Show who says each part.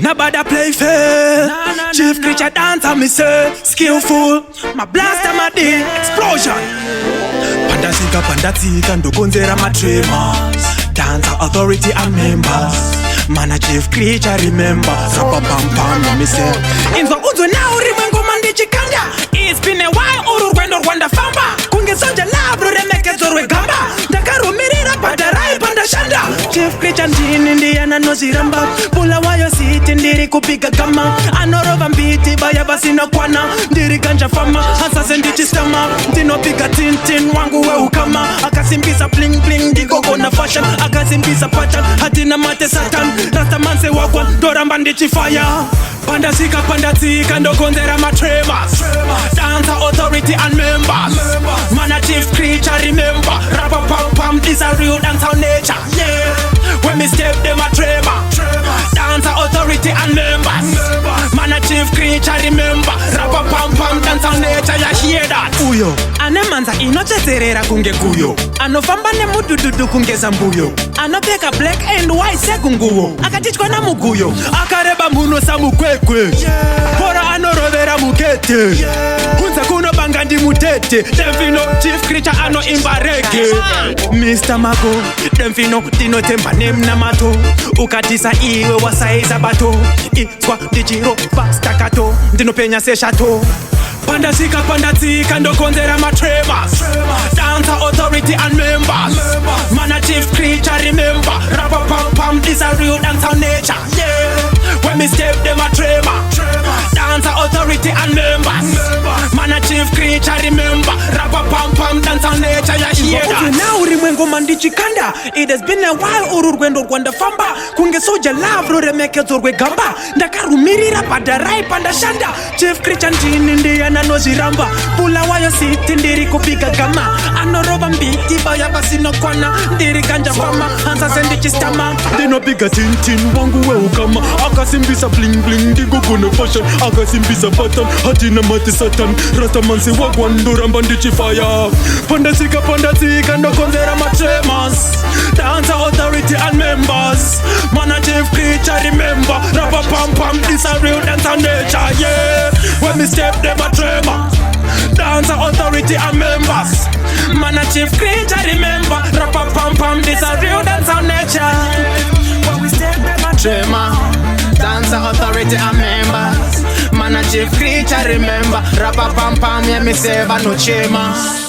Speaker 1: Nobody play fair. Chief Qreecha dancer, me say skillful. My blaster, my day explosion. Pandatika, ndokonzera my tremors. Dancer authority and members. Mana Chief Qreecha remember. Sapa pam pam, me say. Inzo uzo now rimengo mandi chikanga. It's been a while, uru gwendo Rwanda famba. Kunge soja labro remeke zorwe gamba. Dakaru mirira padarai panda shanda. Chief Qreecha ndini Indiana no ziramba. Pula wayo siti ndiri kupiga kama. Anorova mbiti baya basi no kwana. Ndiri ganja fama, hasa sendichi stama. Ndino pika tintin wangu we ukama. Akasimbisa bling bling digogo na fashion. Akasimbisa pattern, hatina mate satan. Rastaman se wakwa, doramba ndichi fire. Pandatika, ndokonzera my tremors. Dancer authority and members. Mana Chief Qreecha remember. Rapper pam pam, this a real dancehall nature. Yeah, when me step them a tremor. Dancer authority and members. Mana Chief Qreecha remember. Rapper pam pam, dancehall nature, ya hear that. Uyo anemanza inocheserera kunge kuyo. Anofamba ne mudududu kunge zambuyo. Anopeka black and white sekunguo. Akatichwa na muguyo. Akareba muno samukwekwe. Pora anorovera mukete. Hunza kuno bangandi mutete. Demfino Chief Qreecha ano imbareke. Mr. Mago Demfino dino tempa nemna mato. Ukatisa iwe wasaiza bato. Itwa dijiro basta kato. Dino penya se chateau. Pandatika, ndokonzera my tremors. Dancer authority and members. Mana Chief Qreecha remember. Rapper pam pam, this a real dancehall nature. Yeah, when me step them a tremor. Dancer authority and members. Mana Chief Qreecha remember. Rapper pam pam, dancehall nature, ya hear that. Now urimwengo mandichi kanda. It has been a while, ururwendo Rwanda famba. Kunge soja labro remeke zorwe gamba. Dakaru mirira padarai panda shanda. Chief Qreecha ndini Indiana no ziramba. Pula wayo siti ndiri kupiga kama. Anoroba mbiti baya basi no kwana. Ndiri ganja fama, hansa sendichi stama. Dino piga tintin wangu we ukama. Akasimbisa bling bling digogo na fashion. Akasimbisa pattern, hatina mati satan. Rastaman se wagwando ndichi fire. Pandatika, ndokonzera my tremors. Dancer authority and members. Mana Chief Qreecha remember. Rapper pam pam, this a real dancehall nature. Yeah, when me step them a tremor. Dancer authority and members. Mana Chief Qreecha remember. Rapper pam pam, this a real dancehall nature. When we step them a tremor. Dancer authority and members. Mana Chief Qreecha remember. Rapper pam pam, yeah me save no chema.